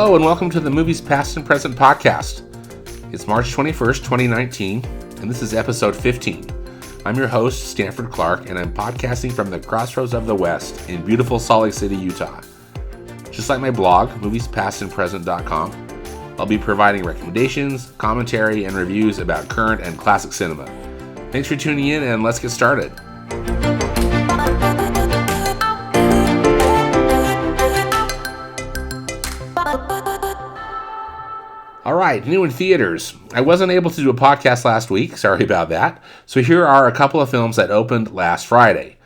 Hello and welcome to the Movies Past and Present podcast. It's March 21st, 2019, and this is episode 15. I'm your host, Stanford Clark, and I'm podcasting from the crossroads of the West in beautiful Salt Lake City, Utah. Just like my blog, moviespastandpresent.com, I'll be providing recommendations, commentary, and reviews about current and classic cinema. Thanks for tuning in, and let's get started. All right, new in theaters. I wasn't able to do a podcast last week, sorry about that. So here are a couple of films that opened last Friday.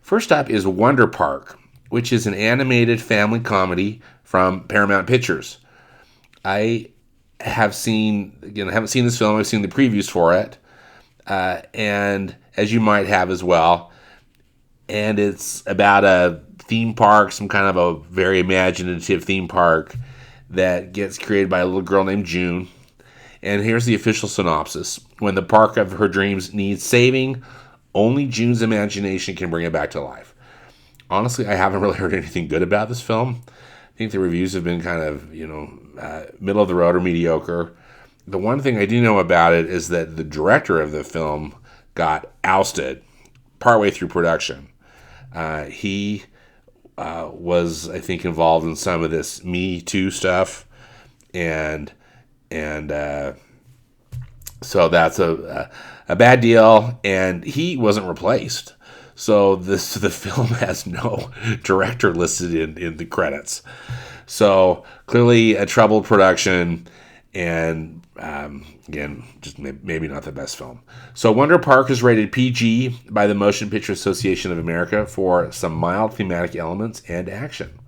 First up is Wonder Park, which is an animated family comedy from Paramount Pictures. I haven't seen this film, I've seen the previews for it, and as you might have as well. And it's about a theme park, some kind of a very imaginative theme park that gets created by a little girl named June. And here's the official synopsis. When the park of her dreams needs saving, only June's imagination can bring it back to life. Honestly, I haven't really heard anything good about this film. I think the reviews have been kind of, middle of the road or mediocre. The one thing I do know about it is that the director of the film got ousted partway through production. He was, I think, involved in some of this Me Too stuff, and so that's a bad deal, and he wasn't replaced. So the film has no director listed in the credits. So clearly a troubled production, and again, just maybe not the best film. So Wonder Park is rated PG by the Motion Picture Association of America for some mild thematic elements and action.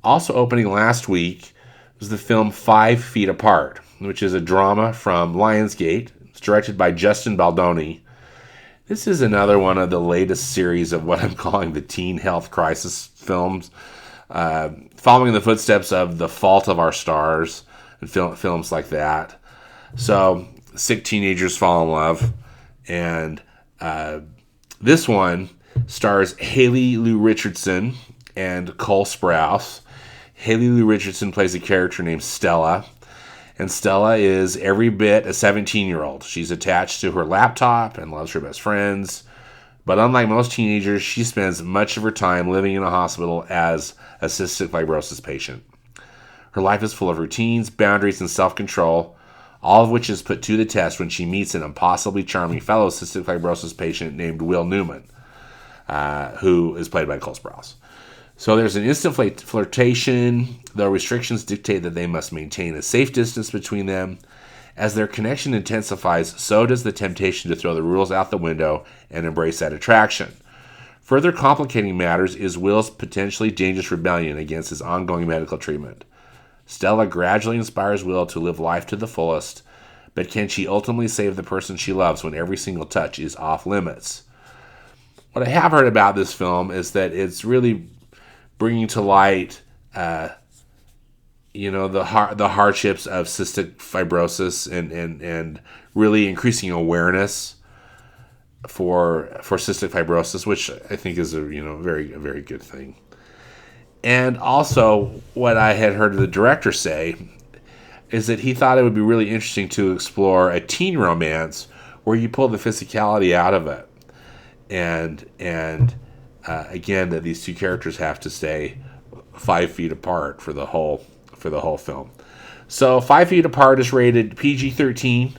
Also opening last week was the film 5 Feet Apart, which is a drama from Lionsgate. It's directed by Justin Baldoni. This is another one of the latest series of what I'm calling the teen health crisis films, following the footsteps of The Fault of Our Stars and films like that. So sick teenagers fall in love, and this one stars Haley Lou Richardson and Cole Sprouse. Haley Lou Richardson plays a character named Stella, and Stella is every bit a 17-year-old. She's attached to her laptop and loves her best friends, but unlike most teenagers, she spends much of her time living in a hospital as a cystic fibrosis patient. Her life is full of routines, boundaries, and self-control, all of which is put to the test when she meets an impossibly charming fellow cystic fibrosis patient named Will Newman, who is played by Cole Sprouse. So there's an instant flirtation, though restrictions dictate that they must maintain a safe distance between them. As their connection intensifies, so does the temptation to throw the rules out the window and embrace that attraction. Further complicating matters is Will's potentially dangerous rebellion against his ongoing medical treatment. Stella gradually inspires Will to live life to the fullest, but can she ultimately save the person she loves when every single touch is off limits? What I have heard about this film is that it's really bringing to light, the hardships of cystic fibrosis and really increasing awareness for cystic fibrosis, which I think is a very good thing. And also, what I had heard the director say is that he thought it would be really interesting to explore a teen romance where you pull the physicality out of it, and again, that these two characters have to stay 5 feet apart for the whole film. So 5 Feet Apart is rated PG-13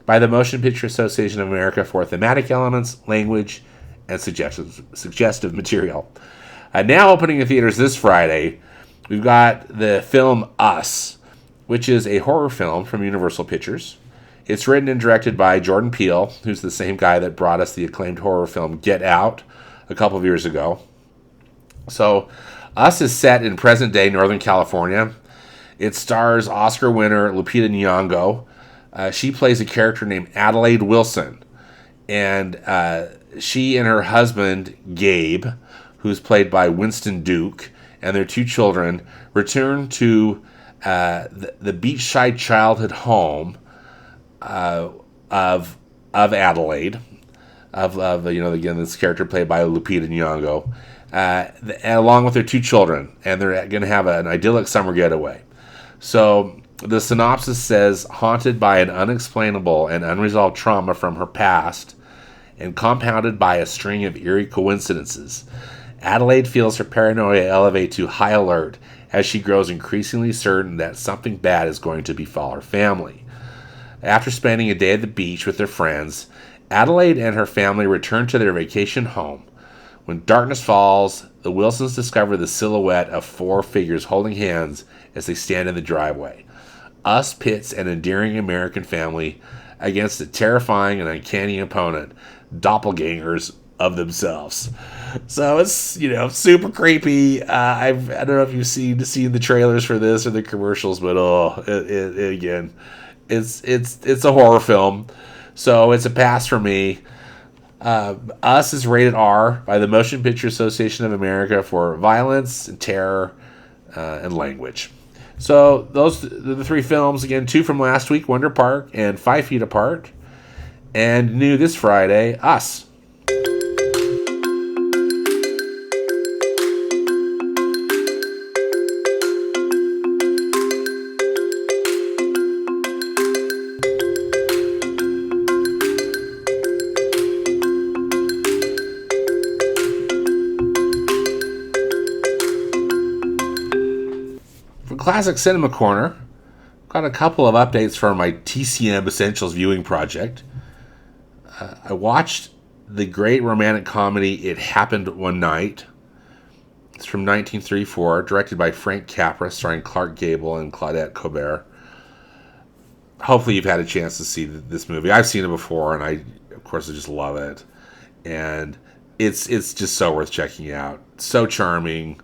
by the Motion Picture Association of America for thematic elements, language, and suggestive material. Now opening in theaters this Friday, we've got the film Us, which is a horror film from Universal Pictures. It's written and directed by Jordan Peele, who's the same guy that brought us the acclaimed horror film Get Out a couple of years ago. So Us is set in present-day Northern California. It stars Oscar winner Lupita Nyong'o. She plays a character named Adelaide Wilson, and she and her husband, Gabe, who's played by Winston Duke, and their 2 children, return to the beachside childhood home of Adelaide, again, this character played by Lupita Nyong'o, along with their 2 children, and they're going to have an idyllic summer getaway. So the synopsis says, haunted by an unexplainable and unresolved trauma from her past and compounded by a string of eerie coincidences, Adelaide feels her paranoia elevate to high alert as she grows increasingly certain that something bad is going to befall her family. After spending a day at the beach with their friends, Adelaide and her family return to their vacation home. When darkness falls, the Wilsons discover the silhouette of 4 figures holding hands as they stand in the driveway. Us pits an endearing American family against a terrifying and uncanny opponent, doppelgangers of themselves. So it's, super creepy. I don't know if you've seen the trailers for this or the commercials, but again, it's a horror film, so it's a pass for me. Us is rated R by the Motion Picture Association of America for violence and terror and language. So those are the 3 films. Again, 2 from last week, Wonder Park and 5 Feet Apart. And new this Friday, Us. Classic Cinema Corner, got a couple of updates for my TCM Essentials viewing project. I watched the great romantic comedy It Happened One Night. It's from 1934, directed by Frank Capra, starring Clark Gable and Claudette Colbert. Hopefully you've had a chance to see this movie. I've seen it before, and I just love it. And it's just so worth checking out. So charming.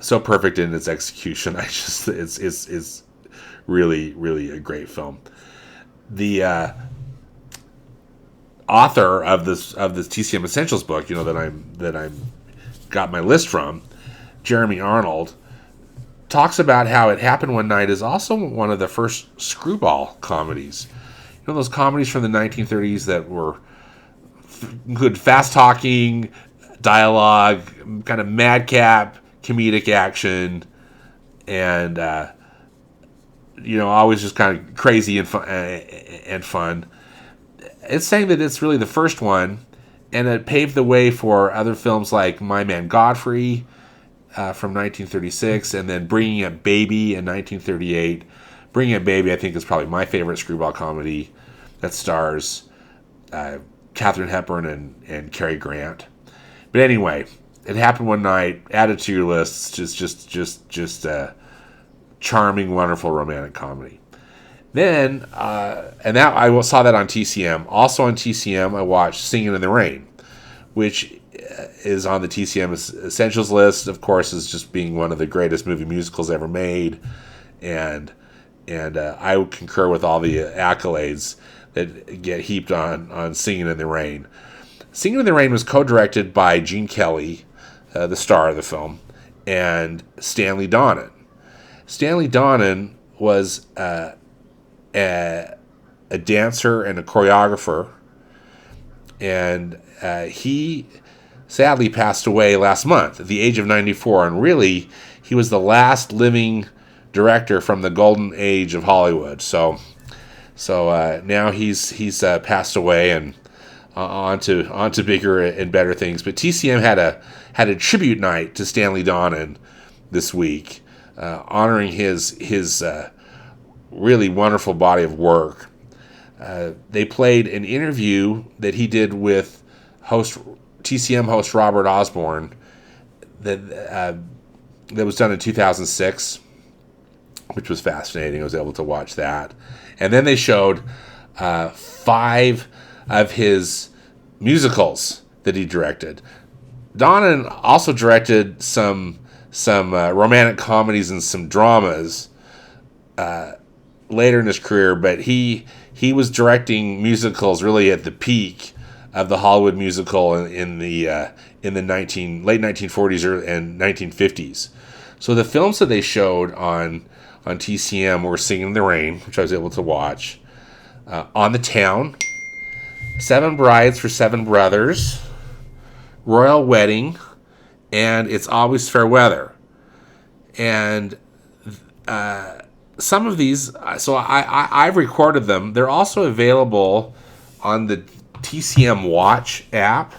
So perfect in its execution. It's really, really a great film. The author of this TCM Essentials book, that I'm got my list from, Jeremy Arnold, talks about how It Happened One Night is also one of the first screwball comedies. Those comedies from the 1930s that were good, fast talking dialogue, kind of madcap comedic action, and always just kind of crazy and fun. It's saying that it's really the first one, and it paved the way for other films like My Man Godfrey from 1936, and then Bringing Up Baby in 1938. Bringing Up Baby, I think, is probably my favorite screwball comedy that stars Katharine Hepburn and Cary Grant. But anyway, It Happened One Night. Add it to your list. Just a charming, wonderful romantic comedy. Then, and that I saw that on TCM. Also on TCM, I watched Singin' in the Rain, which is on the TCM Essentials list. Of course, is just being one of the greatest movie musicals ever made, and I would concur with all the accolades that get heaped on Singin' in the Rain. Singin' in the Rain was co-directed by Gene Kelly, the star of the film, and Stanley Donen. Stanley Donen was a dancer and a choreographer, and he sadly passed away last month at the age of 94. And really, he was the last living director from the golden age of Hollywood. So now he's passed away and on to bigger and better things. But TCM had a tribute night to Stanley Donen this week, honoring his really wonderful body of work. They played an interview that he did with TCM host Robert Osborne that was done in 2006, which was fascinating. I was able to watch that. And then they showed 5 of his musicals that he directed. Donen also directed some romantic comedies and some dramas later in his career, but he was directing musicals really at the peak of the Hollywood musical in the late 1940s and 1950s. So the films that they showed on TCM were Singin' in the Rain, which I was able to watch, On the Town, 7 Brides for 7 Brothers, Royal Wedding, and It's Always Fair Weather. And some of these, so I've recorded them. They're also available on the TCM Watch app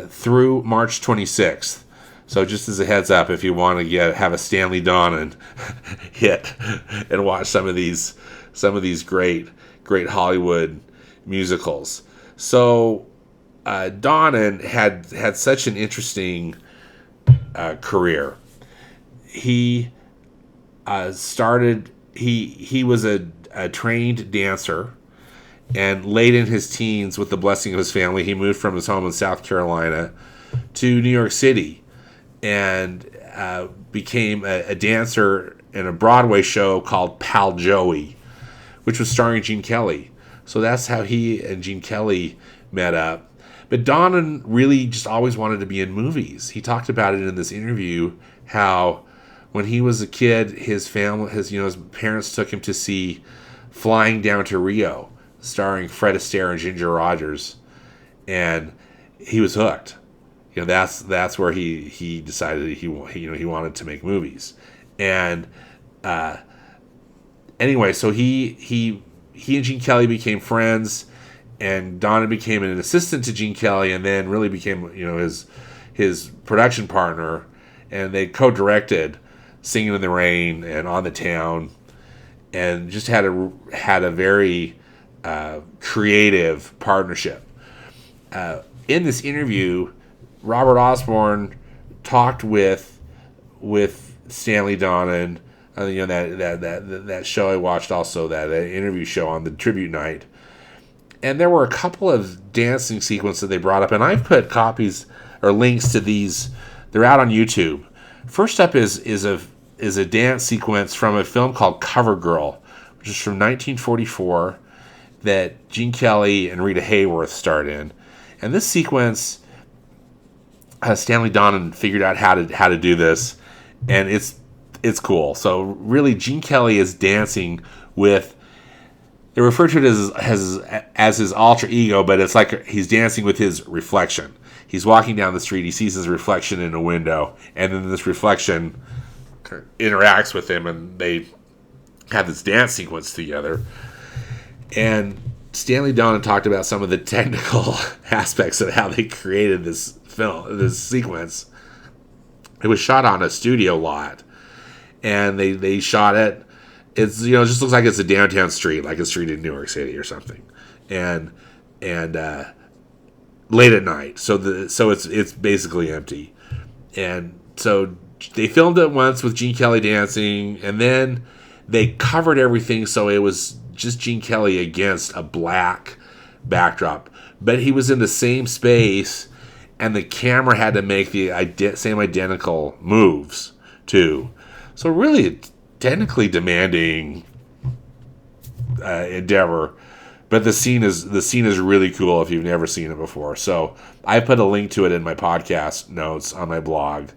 through March 26th. So just as a heads up, if you want to have a Stanley Donen hit and watch some of these great Hollywood musicals. So Donen had such an interesting career. He he was a trained dancer, and late in his teens, with the blessing of his family, he moved from his home in South Carolina to New York City, and became a dancer in a Broadway show called Pal Joey, which was starring Gene Kelly. So that's how he and Gene Kelly met up. But Donen really just always wanted to be in movies. He talked about it in this interview, how when he was a kid, his parents took him to see Flying Down to Rio, starring Fred Astaire and Ginger Rogers, and he was hooked. That's where he decided he wanted to make movies. And anyway, so he and Gene Kelly became friends, and Donen became an assistant to Gene Kelly, and then really became his production partner, and they co-directed Singin' in the Rain and On the Town, and just had a very creative partnership. In this interview, Robert Osborne talked with Stanley Donen. That show I watched, also that interview show on the tribute night, and there were a couple of dancing sequences that they brought up, and I've put copies or links to these. They're out on YouTube. First up is a dance sequence from a film called Cover Girl, which is from 1944, that Gene Kelly and Rita Hayworth starred in. And this sequence, Stanley Donen figured out how to do this, and it's cool. So really, Gene Kelly is dancing with. They refer to it as his alter ego, but it's like he's dancing with his reflection. He's walking down the street, he sees his reflection in a window, and then this reflection interacts with him, and they have this dance sequence together. And Stanley Donen talked about some of the technical aspects of how they created this sequence. It was shot on a studio lot, and they shot it. It's it just looks like it's a downtown street, like a street in New York City or something, and late at night. So it's basically empty, and so they filmed it once with Gene Kelly dancing, and then they covered everything so it was just Gene Kelly against a black backdrop, but he was in the same space, and the camera had to make the same identical moves too. So really technically demanding endeavor, but the scene is really cool if you've never seen it before. So I put a link to it in my podcast notes on my blog.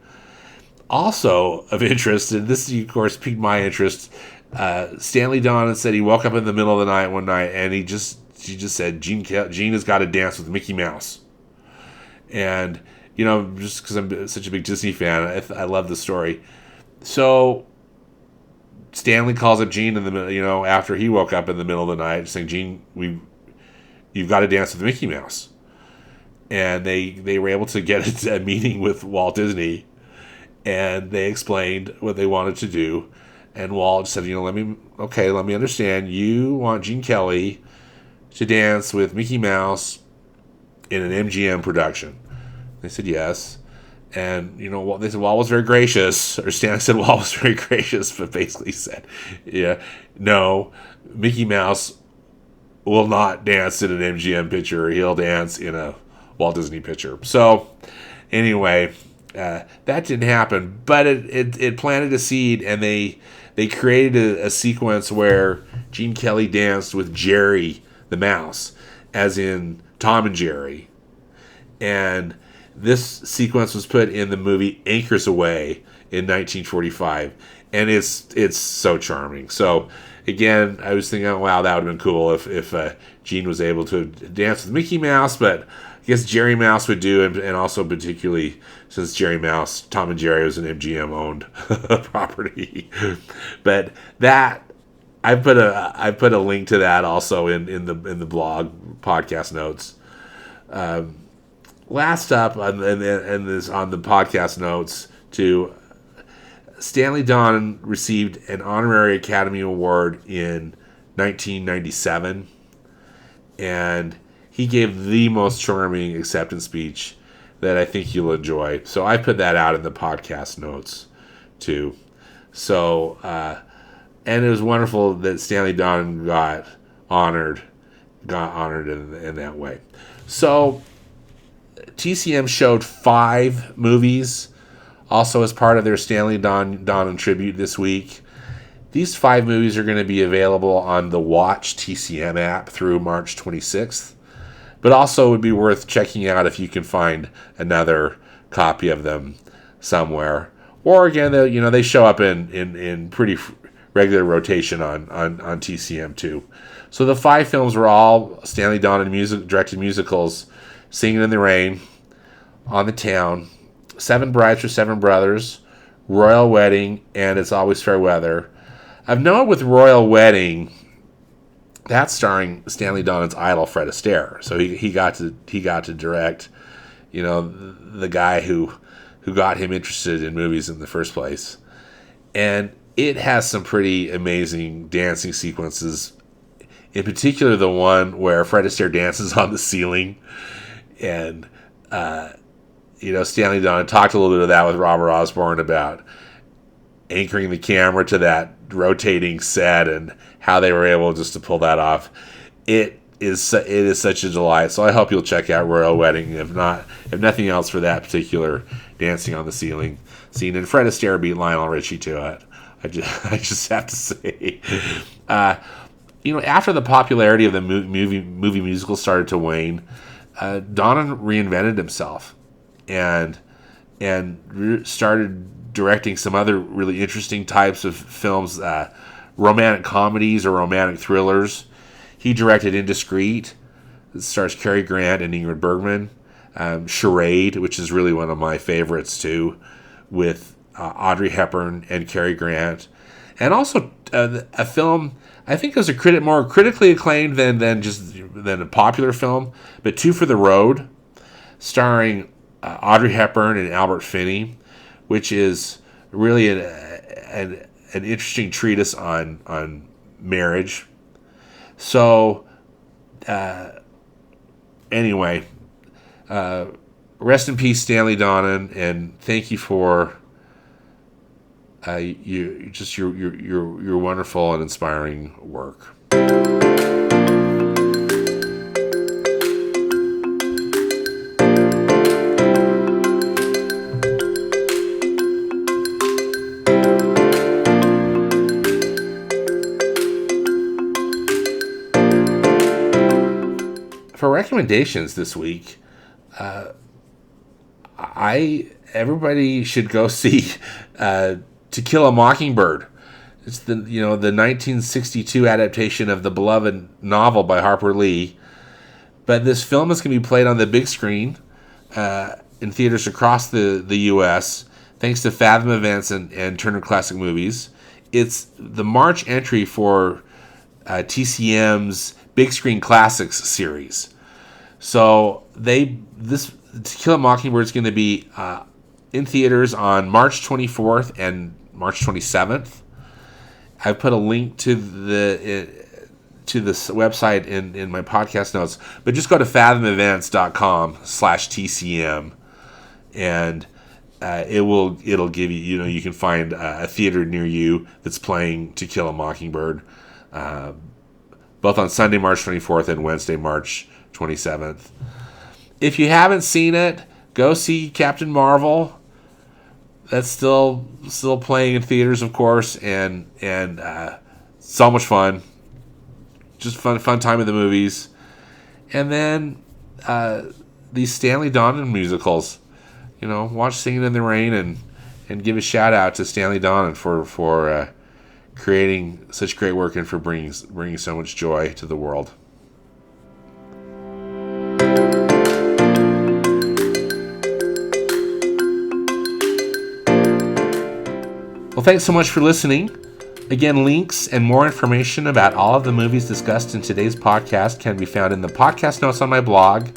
Also of interest, and this of course piqued my interest, Stanley Donen said he woke up in the middle of the night one night, and he just said Gene has got to dance with Mickey Mouse. And just because I'm such a big Disney fan, I love the story. So Stanley calls up Gene in the middle, after he woke up in the middle of the night, saying, Gene, you've got to dance with Mickey Mouse. And they were able to get a meeting with Walt Disney, and they explained what they wanted to do. And Walt said, let me understand. You want Gene Kelly to dance with Mickey Mouse in an MGM production. They said yes. And, they said Walt was very gracious, or Stanley said Walt was very gracious, but basically said, no, Mickey Mouse will not dance in an MGM picture. He'll dance in a Walt Disney picture. So, anyway, that didn't happen, but it planted a seed, and they created a sequence where Gene Kelly danced with Jerry the mouse, as in Tom and Jerry. And this sequence was put in the movie Anchors Aweigh in 1945, and it's so charming. So again, I was thinking, oh, wow, that would have been cool if Gene was able to dance with Mickey Mouse, but I guess Jerry Mouse would do, and also particularly since Jerry Mouse, Tom and Jerry was an MGM-owned property. But that I put a link to that also in the blog podcast notes. Last up on the podcast notes to Stanley Donen received an honorary Academy Award in 1997, and he gave the most charming acceptance speech that I think you'll enjoy. So I put that out in the podcast notes too. So and it was wonderful that Stanley Donen got honored in that way. So TCM showed 5 movies also as part of their Stanley Donen tribute this week. These 5 movies are going to be available on the Watch TCM app through March 26th. But also would be worth checking out if you can find another copy of them somewhere. Or again, they show up in pretty regular rotation on TCM too. So the 5 films were all Stanley Donen directed musicals: Singin' in the Rain, On the Town, 7 Brides for Seven Brothers, Royal Wedding, and It's Always Fair Weather. I've known with Royal Wedding, that's starring Stanley Donen's idol Fred Astaire. So he got to direct, the guy who got him interested in movies in the first place. And it has some pretty amazing dancing sequences. In particular, the one where Fred Astaire dances on the ceiling. And, Stanley Donen talked a little bit of that with Robert Osborne about anchoring the camera to that rotating set and how they were able just to pull that off. It is such a delight. So I hope you'll check out Royal Wedding, if nothing else, for that particular dancing on the ceiling scene. And Fred Astaire beat Lionel Richie to it. I just have to say, after the popularity of the movie musical started to wane, Donen reinvented himself and started directing some other really interesting types of films, romantic comedies or romantic thrillers. He directed Indiscreet. It stars Cary Grant and Ingrid Bergman. Charade, which is really one of my favorites too, with Audrey Hepburn and Cary Grant. And also a film, I think it was more critically acclaimed than a popular film, but Two for the Road, starring Audrey Hepburn and Albert Finney, which is really an interesting treatise on marriage. So, anyway, rest in peace, Stanley Donen, and thank you for your wonderful and inspiring work. For recommendations this week, everybody should go see To Kill a Mockingbird. It's the 1962 adaptation of the beloved novel by Harper Lee. But this film is going to be played on the big screen in theaters across the U.S. thanks to Fathom Events and Turner Classic Movies. It's the March entry for TCM's Big Screen Classics series. So this To Kill a Mockingbird is going to be in theaters on March 24th and March 27th. I've put a link to this website in my podcast notes, but just go to fathomevents.com/TCM, and it'll give you, you can find a theater near you that's playing To Kill a Mockingbird, both on Sunday, March 24th and Wednesday, March 27th. If you haven't seen it, go see Captain Marvel. That's still playing in theaters, of course, and so much fun. Just fun time of the movies. And then these Stanley Donen musicals. Watch Singin' in the Rain and give a shout out to Stanley Donen for creating such great work and for bringing so much joy to the world. Well, thanks so much for listening. Again, links and more information about all of the movies discussed in today's podcast can be found in the podcast notes on my blog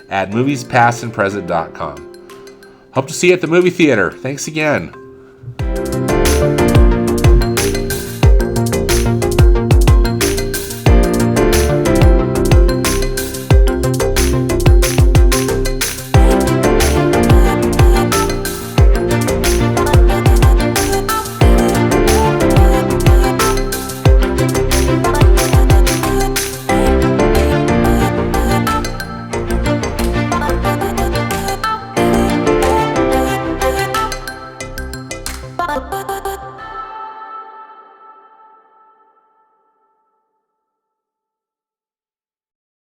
at moviespastandpresent.com. Hope to see you at the movie theater. Thanks again. Bye.